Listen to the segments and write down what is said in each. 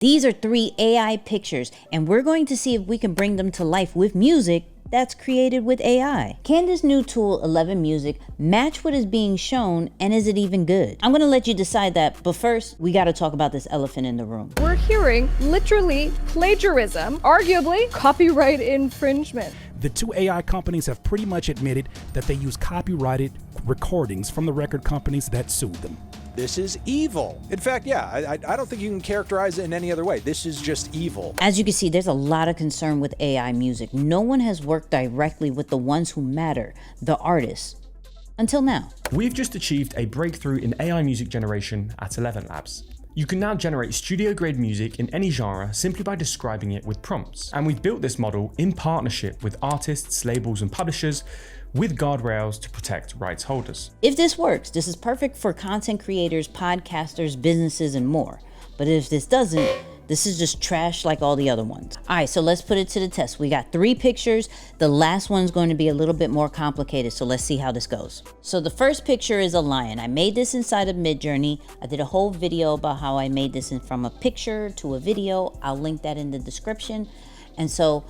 These are 3 AI pictures, and we're going to see if we can bring them to life with music that's created with AI. Can this new tool, ElevenMusic, match what is being shown, and is it even good? I'm gonna let you decide that, but first, we gotta talk about this elephant in the room. We're hearing literally plagiarism, arguably copyright infringement. The 2 AI companies have pretty much admitted that they use copyrighted recordings from the record companies that sued them. This is evil. In fact, yeah, I don't think you can characterize it in any other way. This is just evil. As you can see, there's a lot of concern with AI music. No one has worked directly with the ones who matter, the artists, until now. We've just achieved a breakthrough in AI music generation at ElevenLabs. You can now generate studio-grade music in any genre simply by describing it with prompts. And we've built this model in partnership with artists, labels, and publishers, with guardrails to protect rights holders. If this works, this is perfect for content creators, podcasters, businesses, and more. But if this doesn't, this is just trash like all the other ones. All right, so let's put it to the test. We got 3 pictures. The last one's going to be a little bit more complicated, so let's see how this goes. So the first picture is a lion. I made this inside of Midjourney. I did a whole video about how I made this from a picture to a video. I'll link that in the description. And so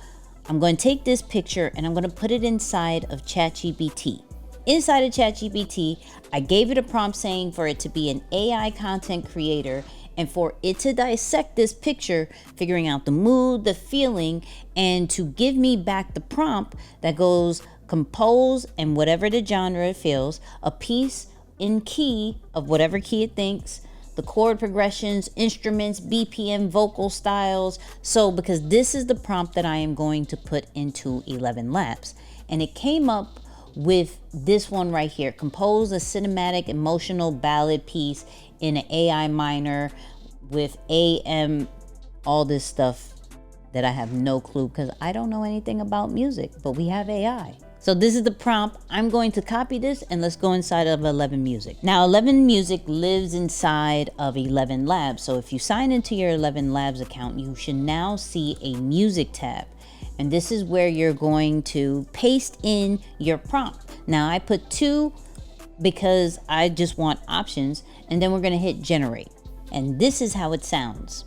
I'm going to take this picture and I'm going to put it inside of ChatGPT. Inside of ChatGPT, I gave it a prompt saying for it to be an AI content creator and for it to dissect this picture, figuring out the mood, the feeling, and to give me back the prompt that goes compose, and whatever the genre it feels, a piece in key of whatever key it thinks, the chord progressions, instruments, BPM, vocal styles. So because this is the prompt that I am going to put into ElevenLabs, and it came up with this one right here: compose a cinematic emotional ballad piece in an AI minor with AM, all this stuff that I have no clue because I don't know anything about music, but we have AI. So this is the prompt. I'm going to copy this and let's go inside of ElevenMusic. Now ElevenMusic lives inside of ElevenLabs. So if you sign into your ElevenLabs account, you should now see a music tab. And this is where you're going to paste in your prompt. Now I put 2 because I just want options, and then we're gonna hit generate. And this is how it sounds.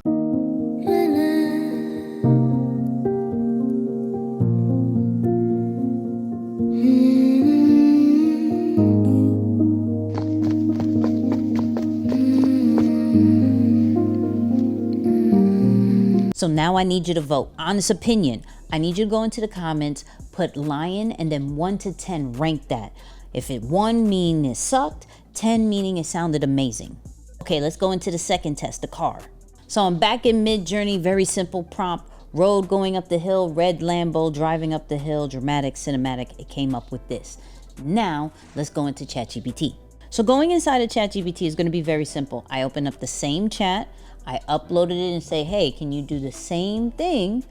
So now I need you to vote. Honest opinion. I need you to go into the comments, put lion, and then 1 to 10, rank that. If it 1 meaning it sucked, 10 meaning it sounded amazing. Okay, let's go into the second test, the car. So I'm back in Midjourney, very simple prompt. Road going up the hill, red Lambo driving up the hill, dramatic, cinematic. It came up with this. Now let's go into ChatGPT. So going inside of ChatGPT is going to be very simple. I open up the same chat, I uploaded it and say, hey, can you do the same thing?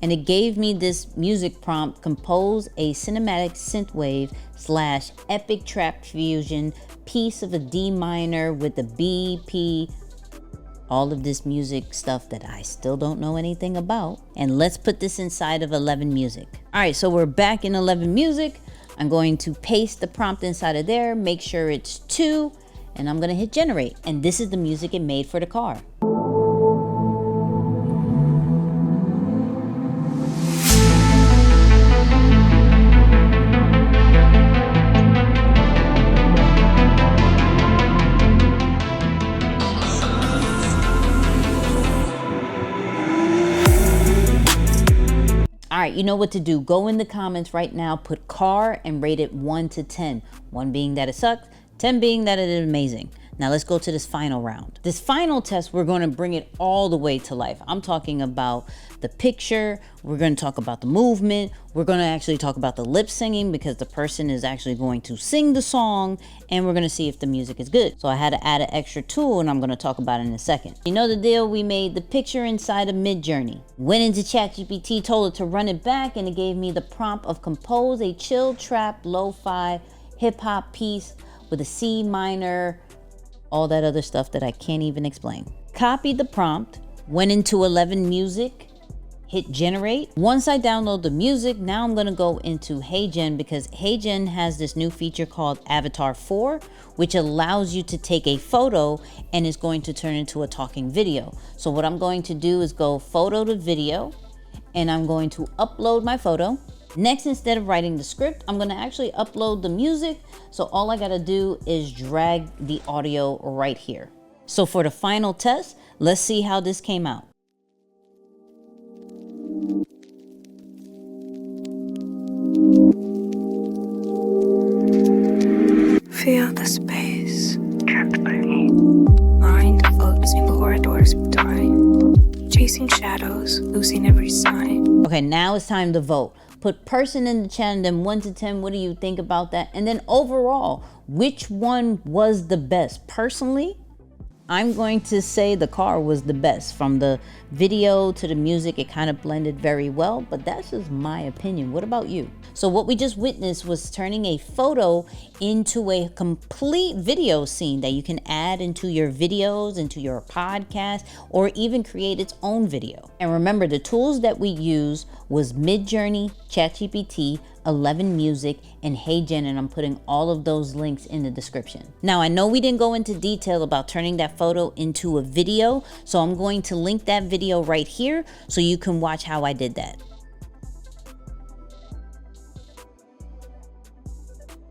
And it gave me this music prompt: compose a cinematic synthwave / epic trap fusion piece of a D minor with a BP, all of this music stuff that I still don't know anything about. And let's put this inside of ElevenMusic. All right, so we're back in ElevenMusic. I'm going to paste the prompt inside of there, make sure it's 2, and I'm gonna hit generate. And this is the music it made for the car. All right, you know what to do. Go in the comments right now, put car, and rate it 1 to 10. 1 being that it sucked, 10 being that it is amazing. Now let's go to this final round. This final test, we're going to bring it all the way to life. I'm talking about the picture. We're going to talk about the movement. We're going to actually talk about the lip singing because the person is actually going to sing the song, and we're going to see if the music is good. So I had to add an extra tool, and I'm going to talk about it in a second. You know the deal. We made the picture inside of Midjourney. Went into ChatGPT, told it to run it back, and it gave me the prompt of compose a chill trap lo-fi hip hop piece with a C minor, all that other stuff that I can't even explain. Copied the prompt, went into ElevenMusic, hit generate. Once I download the music, now I'm gonna go into HeyGen, because HeyGen has this new feature called Avatar 4, which allows you to take a photo and is going to turn into a talking video. So what I'm going to do is go photo to video, and I'm going to upload my photo. Next, instead of writing the script, I'm gonna actually upload the music. So all I gotta do is drag the audio right here. So for the final test, let's see how this came out. Feel the space trapped by me. Mind floats in corridors of time, chasing shadows, losing every sign. Okay, now it's time to vote. Put person in the chat, and then 1 to 10, what do you think about that? And then overall, which one was the best? Personally, I'm going to say the car was the best. From the video to the music, it kind of blended very well, but that's just my opinion. What about you? So what we just witnessed was turning a photo into a complete video scene that you can add into your videos, into your podcast, or even create its own video. And remember, the tools that we use was Midjourney, ChatGPT, ElevenMusic, and HeyGen, and I'm putting all of those links in the description. Now, I know we didn't go into detail about turning that photo into a video, so I'm going to link that video right here so you can watch how I did that.